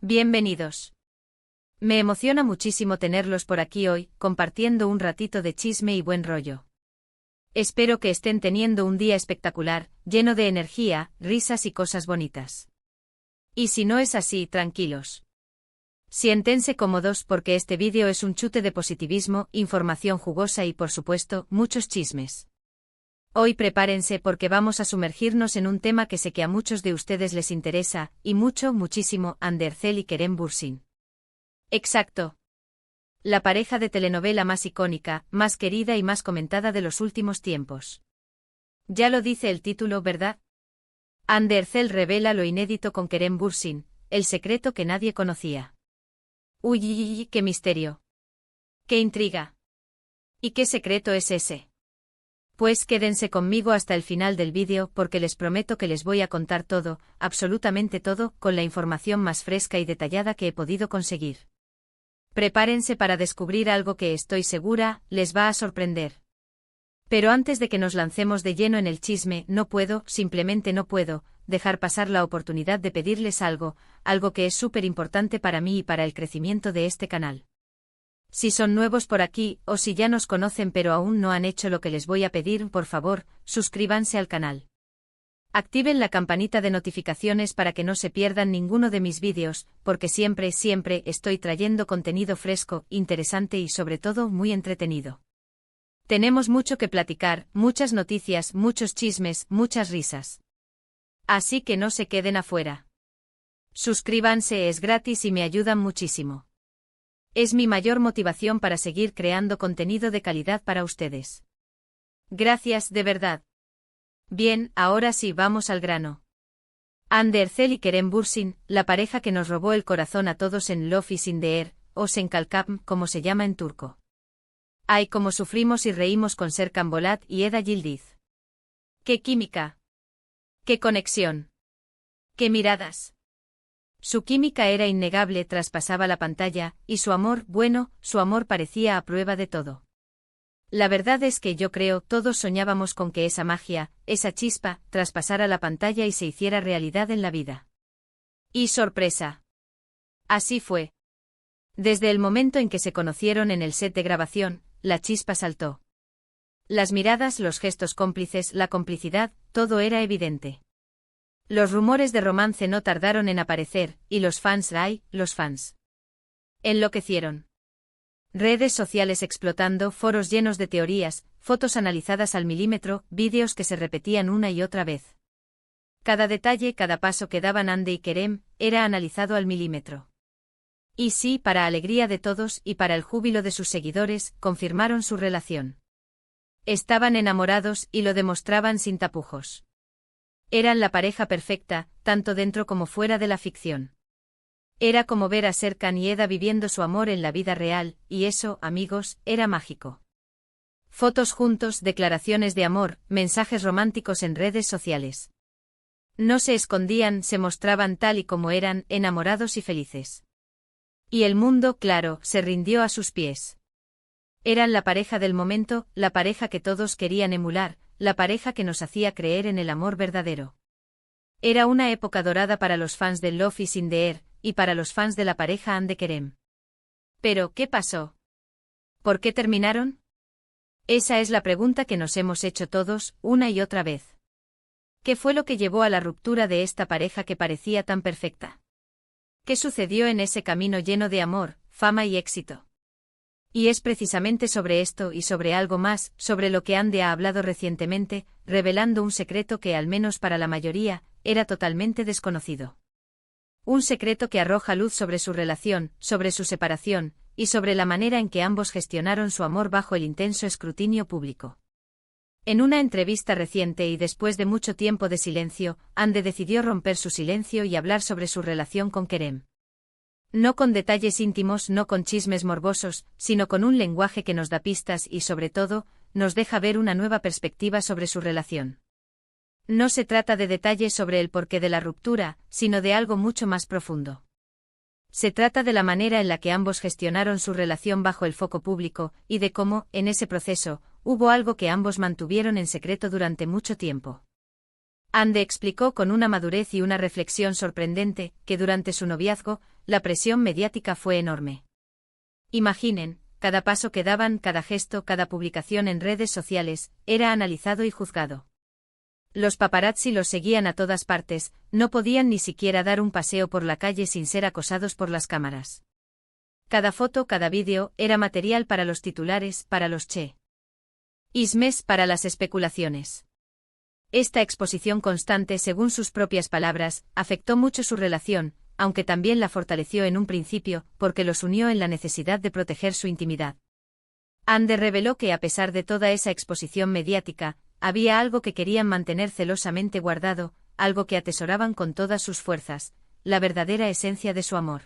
Bienvenidos. Me emociona muchísimo tenerlos por aquí hoy, compartiendo un ratito de chisme y buen rollo. Espero que estén teniendo un día espectacular, lleno de energía, risas y cosas bonitas. Y si no es así, tranquilos. Siéntense cómodos porque este vídeo es un chute de positivismo, información jugosa y por supuesto, muchos chismes. Hoy prepárense porque vamos a sumergirnos en un tema que sé que a muchos de ustedes les interesa, y muchísimo, Ander Ercel y Kerem Bürsin. Exacto. La pareja de telenovela más icónica, más querida y más comentada de los últimos tiempos. Ya lo dice el título, ¿verdad? Ander Ercel revela lo inédito con Kerem Bürsin, el secreto que nadie conocía. Uy, qué misterio. Qué intriga. ¿Y qué secreto es ese? Pues quédense conmigo hasta el final del vídeo porque les prometo que les voy a contar todo, absolutamente todo, con la información más fresca y detallada que he podido conseguir. Prepárense para descubrir algo que estoy segura, les va a sorprender. Pero antes de que nos lancemos de lleno en el chisme, simplemente no puedo, dejar pasar la oportunidad de pedirles algo que es súper importante para mí y para el crecimiento de este canal. Si son nuevos por aquí, o si ya nos conocen pero aún no han hecho lo que les voy a pedir, por favor, suscríbanse al canal. Activen la campanita de notificaciones para que no se pierdan ninguno de mis vídeos, porque siempre estoy trayendo contenido fresco, interesante y sobre todo muy entretenido. Tenemos mucho que platicar, muchas noticias, muchos chismes, muchas risas. Así que no se queden afuera. Suscríbanse, es gratis y me ayudan muchísimo. Es mi mayor motivación para seguir creando contenido de calidad para ustedes. Gracias, de verdad. Bien, ahora sí vamos al grano. Ander Ercel y Kerem Bürsin, la pareja que nos robó el corazón a todos en Love is in the air, o Senkalkam, como se llama en turco. Ay, cómo sufrimos y reímos con Serkan Bolat y Eda Yildiz. ¡Qué química! ¡Qué conexión! ¡Qué miradas! Su química era innegable, traspasaba la pantalla, y su amor parecía a prueba de todo. La verdad es que yo creo, todos soñábamos con que esa magia, esa chispa, traspasara la pantalla y se hiciera realidad en la vida. ¡Y sorpresa! Así fue. Desde el momento en que se conocieron en el set de grabación, la chispa saltó. Las miradas, los gestos cómplices, la complicidad, todo era evidente. Los rumores de romance no tardaron en aparecer, y los fans enloquecieron. Redes sociales explotando, foros llenos de teorías, fotos analizadas al milímetro, vídeos que se repetían una y otra vez. Cada detalle, cada paso que daban Ande y Kerem, era analizado al milímetro. Y sí, para alegría de todos y para el júbilo de sus seguidores, confirmaron su relación. Estaban enamorados y lo demostraban sin tapujos. Eran la pareja perfecta, tanto dentro como fuera de la ficción. Era como ver a Serkan y Eda viviendo su amor en la vida real, y eso, amigos, era mágico. Fotos juntos, declaraciones de amor, mensajes románticos en redes sociales. No se escondían, se mostraban tal y como eran, enamorados y felices. Y el mundo, claro, se rindió a sus pies. Eran la pareja del momento, la pareja que todos querían emular, la pareja que nos hacía creer en el amor verdadero. Era una época dorada para los fans de Love is in the air, y para los fans de la pareja Ande Kerem. Pero, ¿qué pasó? ¿Por qué terminaron? Esa es la pregunta que nos hemos hecho todos, una y otra vez. ¿Qué fue lo que llevó a la ruptura de esta pareja que parecía tan perfecta? ¿Qué sucedió en ese camino lleno de amor, fama y éxito? Y es precisamente sobre esto y sobre algo más, sobre lo que Ande ha hablado recientemente, revelando un secreto que al menos para la mayoría, era totalmente desconocido. Un secreto que arroja luz sobre su relación, sobre su separación, y sobre la manera en que ambos gestionaron su amor bajo el intenso escrutinio público. En una entrevista reciente y después de mucho tiempo de silencio, Ande decidió romper su silencio y hablar sobre su relación con Kerem. No con detalles íntimos, no con chismes morbosos, sino con un lenguaje que nos da pistas y, sobre todo, nos deja ver una nueva perspectiva sobre su relación. No se trata de detalles sobre el porqué de la ruptura, sino de algo mucho más profundo. Se trata de la manera en la que ambos gestionaron su relación bajo el foco público, y de cómo, en ese proceso, hubo algo que ambos mantuvieron en secreto durante mucho tiempo. Ande explicó con una madurez y una reflexión sorprendente, que durante su noviazgo, la presión mediática fue enorme. Imaginen, cada paso que daban, cada gesto, cada publicación en redes sociales, era analizado y juzgado. Los paparazzi los seguían a todas partes, no podían ni siquiera dar un paseo por la calle sin ser acosados por las cámaras. Cada foto, cada vídeo, era material para los titulares, para los chismes, para las especulaciones. Esta exposición constante, según sus propias palabras, afectó mucho su relación, aunque también la fortaleció en un principio, porque los unió en la necesidad de proteger su intimidad. Ande reveló que a pesar de toda esa exposición mediática, había algo que querían mantener celosamente guardado, algo que atesoraban con todas sus fuerzas, la verdadera esencia de su amor.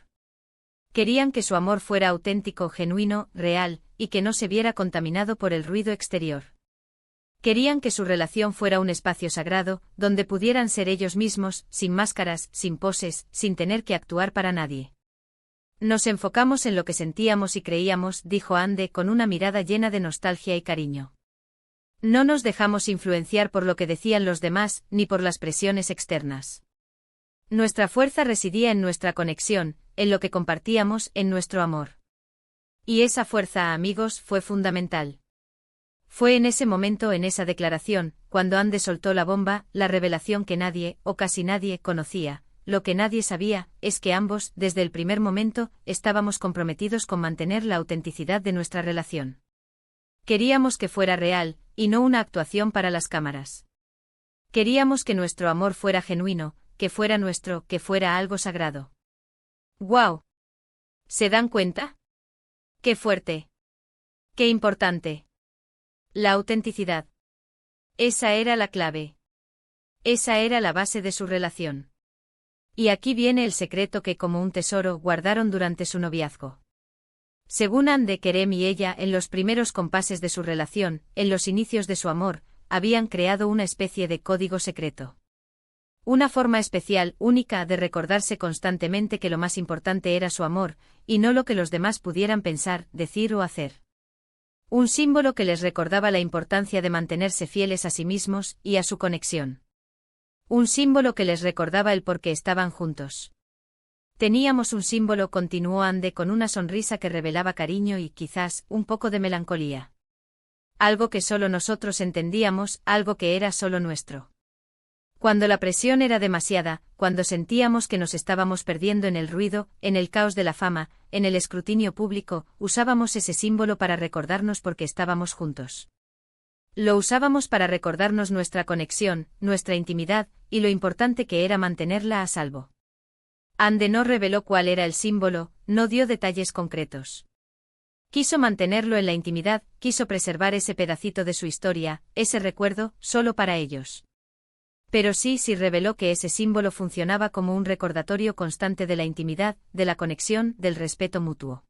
Querían que su amor fuera auténtico, genuino, real, y que no se viera contaminado por el ruido exterior. Querían que su relación fuera un espacio sagrado, donde pudieran ser ellos mismos, sin máscaras, sin poses, sin tener que actuar para nadie. Nos enfocamos en lo que sentíamos y creíamos, dijo Ande con una mirada llena de nostalgia y cariño. No nos dejamos influenciar por lo que decían los demás, ni por las presiones externas. Nuestra fuerza residía en nuestra conexión, en lo que compartíamos, en nuestro amor. Y esa fuerza, amigos, fue fundamental. Fue en ese momento, en esa declaración, cuando Ande soltó la bomba, la revelación que nadie, o casi nadie, conocía. Lo que nadie sabía, es que ambos, desde el primer momento, estábamos comprometidos con mantener la autenticidad de nuestra relación. Queríamos que fuera real, y no una actuación para las cámaras. Queríamos que nuestro amor fuera genuino, que fuera nuestro, que fuera algo sagrado. ¡Guau! ¿Se dan cuenta? ¡Qué fuerte! ¡Qué importante! La autenticidad. Esa era la clave. Esa era la base de su relación. Y aquí viene el secreto que, como un tesoro, guardaron durante su noviazgo. Según Ande, Kerem y ella, en los primeros compases de su relación, en los inicios de su amor, habían creado una especie de código secreto. Una forma especial, única, de recordarse constantemente que lo más importante era su amor, y no lo que los demás pudieran pensar, decir o hacer. Un símbolo que les recordaba la importancia de mantenerse fieles a sí mismos y a su conexión. Un símbolo que les recordaba el por qué estaban juntos. Teníamos un símbolo, continuó Ande con una sonrisa que revelaba cariño y, quizás, un poco de melancolía. Algo que solo nosotros entendíamos, algo que era solo nuestro. Cuando la presión era demasiada, cuando sentíamos que nos estábamos perdiendo en el ruido, en el caos de la fama, en el escrutinio público, usábamos ese símbolo para recordarnos por qué estábamos juntos. Lo usábamos para recordarnos nuestra conexión, nuestra intimidad, y lo importante que era mantenerla a salvo. Ande no reveló cuál era el símbolo, no dio detalles concretos. Quiso mantenerlo en la intimidad, quiso preservar ese pedacito de su historia, ese recuerdo, solo para ellos. Pero sí reveló que ese símbolo funcionaba como un recordatorio constante de la intimidad, de la conexión, del respeto mutuo.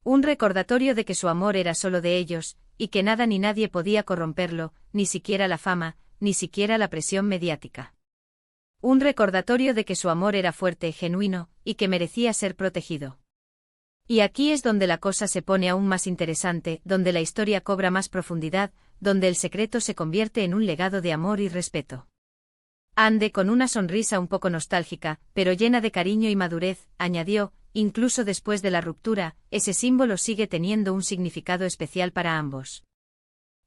Un recordatorio de que su amor era solo de ellos, y que nada ni nadie podía corromperlo, ni siquiera la fama, ni siquiera la presión mediática. Un recordatorio de que su amor era fuerte, genuino, y que merecía ser protegido. Y aquí es donde la cosa se pone aún más interesante, donde la historia cobra más profundidad, donde el secreto se convierte en un legado de amor y respeto. Ande, con una sonrisa un poco nostálgica, pero llena de cariño y madurez, añadió, incluso después de la ruptura, ese símbolo sigue teniendo un significado especial para ambos.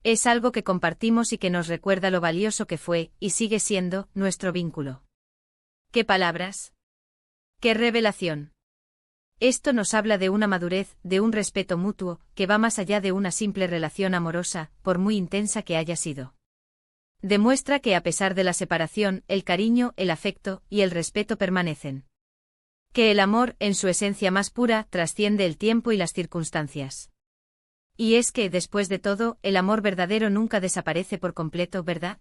Es algo que compartimos y que nos recuerda lo valioso que fue, y sigue siendo, nuestro vínculo. ¿Qué palabras? ¡Qué revelación! Esto nos habla de una madurez, de un respeto mutuo, que va más allá de una simple relación amorosa, por muy intensa que haya sido. Demuestra que a pesar de la separación, el cariño, el afecto y el respeto permanecen. Que el amor, en su esencia más pura, trasciende el tiempo y las circunstancias. Y es que, después de todo, el amor verdadero nunca desaparece por completo, ¿verdad?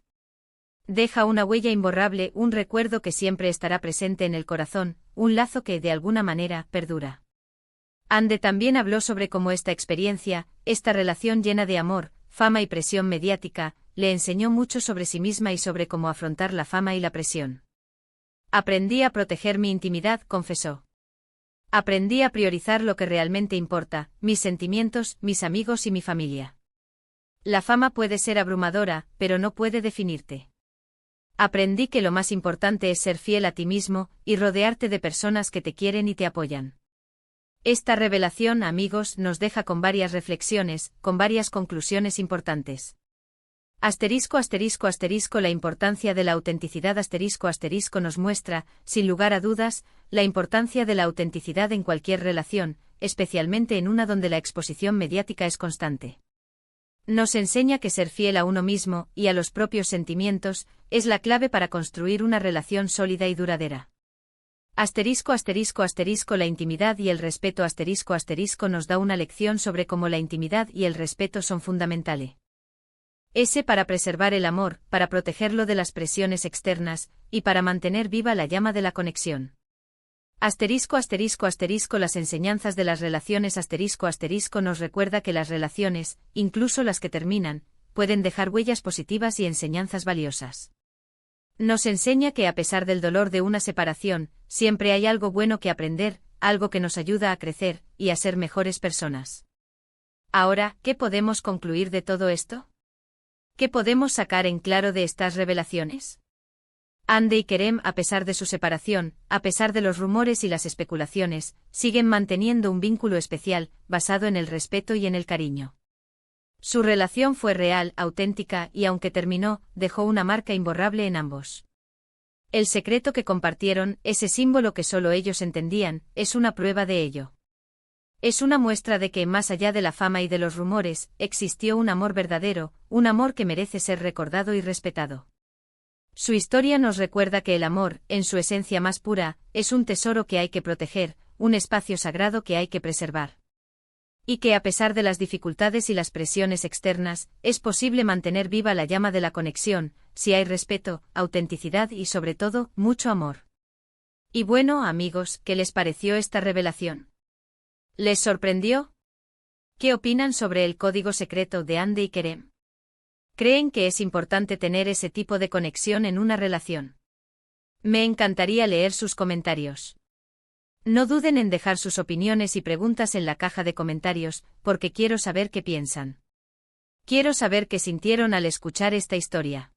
Deja una huella imborrable, un recuerdo que siempre estará presente en el corazón, un lazo que, de alguna manera, perdura. Ande también habló sobre cómo esta experiencia, esta relación llena de amor, fama y presión mediática, le enseñó mucho sobre sí misma y sobre cómo afrontar la fama y la presión. Aprendí a proteger mi intimidad, confesó. Aprendí a priorizar lo que realmente importa, mis sentimientos, mis amigos y mi familia. La fama puede ser abrumadora, pero no puede definirte. Aprendí que lo más importante es ser fiel a ti mismo y rodearte de personas que te quieren y te apoyan. Esta revelación, amigos, nos deja con varias reflexiones, con varias conclusiones importantes. Asterisco, asterisco, asterisco, la importancia de la autenticidad, asterisco, asterisco, nos muestra, sin lugar a dudas, la importancia de la autenticidad en cualquier relación, especialmente en una donde la exposición mediática es constante. Nos enseña que ser fiel a uno mismo y a los propios sentimientos es la clave para construir una relación sólida y duradera. Asterisco, asterisco, asterisco, la intimidad y el respeto, asterisco, asterisco, nos da una lección sobre cómo la intimidad y el respeto son fundamentales. Para preservar el amor, para protegerlo de las presiones externas, y para mantener viva la llama de la conexión. Asterisco, asterisco, asterisco, las enseñanzas de las relaciones, asterisco, asterisco, nos recuerda que las relaciones, incluso las que terminan, pueden dejar huellas positivas y enseñanzas valiosas. Nos enseña que a pesar del dolor de una separación, siempre hay algo bueno que aprender, algo que nos ayuda a crecer y a ser mejores personas. Ahora, ¿qué podemos concluir de todo esto? ¿Qué podemos sacar en claro de estas revelaciones? Hande y Kerem, a pesar de su separación, a pesar de los rumores y las especulaciones, siguen manteniendo un vínculo especial, basado en el respeto y en el cariño. Su relación fue real, auténtica y aunque terminó, dejó una marca imborrable en ambos. El secreto que compartieron, ese símbolo que solo ellos entendían, es una prueba de ello. Es una muestra de que, más allá de la fama y de los rumores, existió un amor verdadero, un amor que merece ser recordado y respetado. Su historia nos recuerda que el amor, en su esencia más pura, es un tesoro que hay que proteger, un espacio sagrado que hay que preservar. Y que a pesar de las dificultades y las presiones externas, es posible mantener viva la llama de la conexión, si hay respeto, autenticidad y sobre todo, mucho amor. Y bueno, amigos, ¿qué les pareció esta revelación? ¿Les sorprendió? ¿Qué opinan sobre el código secreto de Hande y Kerem? ¿Creen que es importante tener ese tipo de conexión en una relación? Me encantaría leer sus comentarios. No duden en dejar sus opiniones y preguntas en la caja de comentarios, porque quiero saber qué piensan. Quiero saber qué sintieron al escuchar esta historia.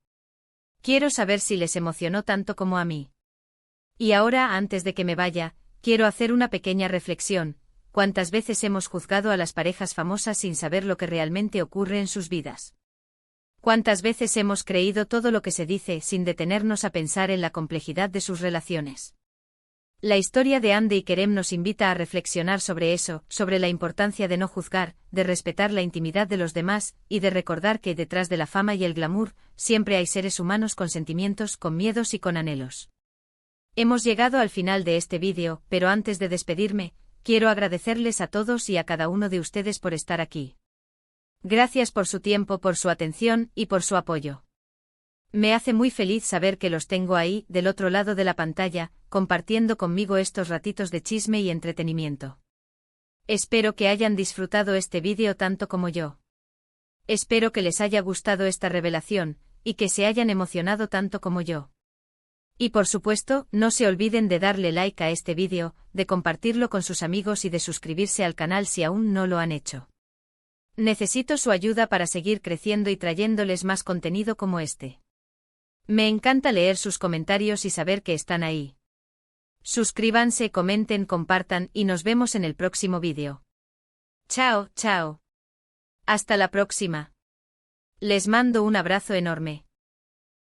Quiero saber si les emocionó tanto como a mí. Y ahora, antes de que me vaya, quiero hacer una pequeña reflexión. ¿Cuántas veces hemos juzgado a las parejas famosas sin saber lo que realmente ocurre en sus vidas? ¿Cuántas veces hemos creído todo lo que se dice sin detenernos a pensar en la complejidad de sus relaciones? La historia de Hande y Kerem nos invita a reflexionar sobre eso, sobre la importancia de no juzgar, de respetar la intimidad de los demás, y de recordar que detrás de la fama y el glamour, siempre hay seres humanos con sentimientos, con miedos y con anhelos. Hemos llegado al final de este vídeo, pero antes de despedirme, quiero agradecerles a todos y a cada uno de ustedes por estar aquí. Gracias por su tiempo, por su atención y por su apoyo. Me hace muy feliz saber que los tengo ahí, del otro lado de la pantalla, compartiendo conmigo estos ratitos de chisme y entretenimiento. Espero que hayan disfrutado este vídeo tanto como yo. Espero que les haya gustado esta revelación, y que se hayan emocionado tanto como yo. Y por supuesto, no se olviden de darle like a este vídeo, de compartirlo con sus amigos y de suscribirse al canal si aún no lo han hecho. Necesito su ayuda para seguir creciendo y trayéndoles más contenido como este. Me encanta leer sus comentarios y saber que están ahí. Suscríbanse, comenten, compartan y nos vemos en el próximo vídeo. Chao, chao. Hasta la próxima. Les mando un abrazo enorme.